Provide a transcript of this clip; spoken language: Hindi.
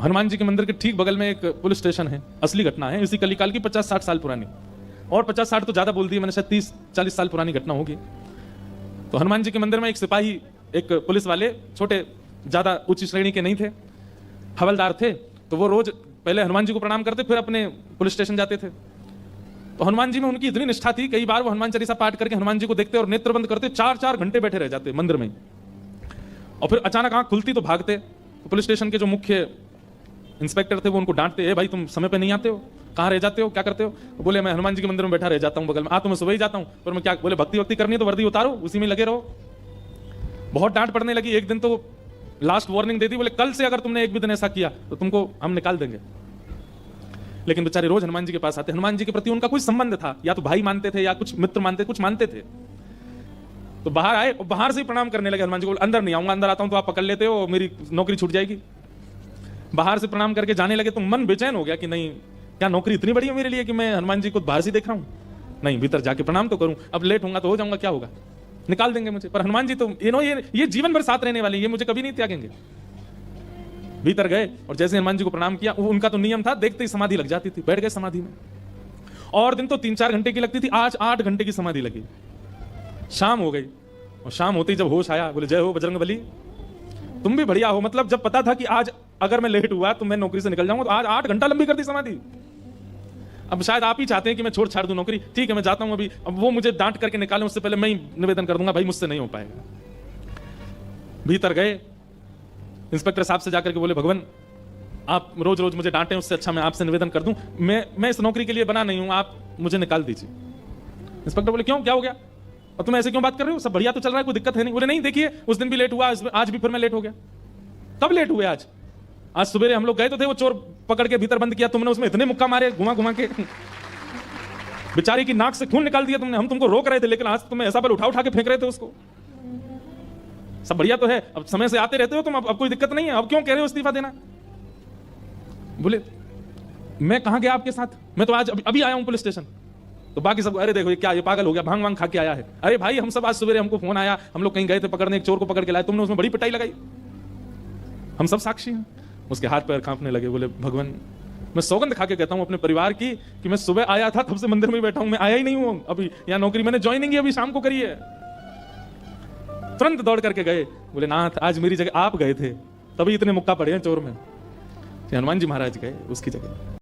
हनुमान जी के मंदिर के ठीक बगल में एक पुलिस स्टेशन है, असली घटना है, इसी कलिकाल की 50-60 साल पुरानी, और 50-60 तो ज्यादा बोल दिए मैंने, शायद 30-40 साल पुरानी घटना होगी। तो हनुमान जी के मंदिर में एक सिपाही, एक पुलिस वाले, छोटे ज्यादा उच्च श्रेणी के नहीं थे, हवलदार थे। तो वो रोज पहले हनुमान जी को प्रणाम करते, फिर अपने पुलिस स्टेशन जाते थे। तो हनुमान जी में उनकी इतनी निष्ठा थी, कई बार वो हनुमान चालीसा पाठ करके हनुमान जी को देखते और नेत्र बंद करते, 4-4 घंटे बैठे रह जाते मंदिर में। और फिर अचानक आंख खुलती तो भागते। तो पुलिस स्टेशन के जो मुख्य इंस्पेक्टर थे वो उनको डांटते, भाई तुम समय पे नहीं आते हो, कहाँ रह जाते हो, क्या करते हो? बोले मैं हनुमान जी के मंदिर में बैठा रह जाता हूँ बगल में। तो मैं सुबह ही जाता हूँ, पर मैं क्या, बोले भक्ति वक्ति करनी है तो वर्दी उतारो, उसी में लगे रहो। बहुत डांट पड़ने लगी। एक दिन तो लास्ट वार्निंग दे दी, बोले कल से अगर तुमने एक भी दिन ऐसा किया तो तुमको हम निकाल देंगे। लेकिन बेचारे रोज हनुमान जी के पास आते। हनुमान जी के प्रति उनका कुछ संबंध था, या तो भाई मानते थे या कुछ मित्र मानते, कुछ मानते थे। तो बाहर आए और बाहर से ही प्रणाम करने लगे हनुमान जी को। अंदर नहीं आऊंगा, अंदर आता हूं तो आप पकड़ लेते हो, मेरी नौकरी छूट जाएगी। बाहर से प्रणाम करके जाने लगे तो मन बेचैन हो गया कि नहीं, क्या नौकरी इतनी बड़ी है मेरे लिए कि मैं हनुमान जी को बाहर से देख रहा हूं? नहीं, भीतर जाके प्रणाम तो करूं। अब लेट होगा तो हो जाऊंगा, क्या होगा, निकाल देंगे मुझे। पर हनुमान जी तो ये जीवन भर साथ रहने वाले, ये मुझे कभी नहीं त्यागेंगे। भीतर गए और जैसे हनुमान जी को प्रणाम किया, उनका तो नियम था, देखते ही समाधि लग जाती थी, बैठ गए समाधि में। और दिन तो 3-4 घंटे की लगती थी, आज 8 घंटे की समाधि लगी। शाम हो गई और शाम होते ही जब होश आया, बोले जय हो बजरंगबली, तुम भी बढ़िया हो। मतलब जब पता था कि आज अगर मैं लेट हुआ तो मैं नौकरी से निकल जाऊंगा, तो आज 8 घंटा लंबी कर दी समाधि। अब शायद आप ही चाहते हैं कि मैं छोड़ छाड़ दूं नौकरी, ठीक है मैं जाता हूं अभी। अब वो मुझे डांट करके निकालें उससे पहले मैं ही निवेदन कर दूंगा, भाई मुझसे नहीं हो पाएगा। भीतर गए, इंस्पेक्टर साहब से जाकर के बोले भगवान आप रोज रोज मुझे डांटें, उससे अच्छा मैं आपसे निवेदन कर दूं, मैं इस नौकरी के लिए बना नहीं हूं, आप मुझे निकाल दीजिए। इंस्पेक्टर बोले क्यों, क्या हो गया, और तुम ऐसे क्यों बात कर रहे हो, सब बढ़िया तो चल रहा है, कोई दिक्कत है नहीं? बोले नहीं, देखिए उस दिन भी लेट हुआ, आज भी फिर मैं लेट हो गया। कब लेट हुए? आज सुबह हम लोग गए तो थे, वो चोर पकड़ के भीतर बंद किया, तुमने उसमें इतने मुक्का मारे घुमा घुमा के, बेचारी की नाक से खून निकाल दिया तुमने। हम तुमको रोक रहे थे, लेकिन आज तुम्हें ऐसा बल उठा उठा के फेंक रहे थे उसको। सब बढ़िया तो है, अब समय से आते रहते हो तुम, अब कोई दिक्कत नहीं है, अब क्यों कह रहे हो इस्तीफा देना? बोले मैं कहां गया आपके साथ, मैं तो आज अभी आया हूं पुलिस स्टेशन। तो बाकी सब अरे देखो ये क्या, ये पागल हो गया, भांग वांग खा के आया है। अरे भाई हम सब आज सवेरे हमको फोन आया, हम लोग कहीं गए थे पकड़ने, एक चोर को पकड़ के लाए, तुमने उसमें बड़ी पिटाई लगाई, हम सब साक्षी हैं। उसके हाथ पैर कांपने लगे। बोले भगवान मैं सौगंध खा के कहता हूं अपने परिवार की कि मैं सुबह आया था, तब से मंदिर में बैठा हूं, मैं आया ही नहीं हूं अभी, यहाँ नौकरी मैंने ज्वाइनिंग ही अभी शाम को करी है। तुरंत दौड़ करके गए, बोले नाथ आज मेरी जगह आप गए थे, तभी इतने मुक्का पड़े हैं चोर में। हनुमान जी महाराज गए उसकी जगह।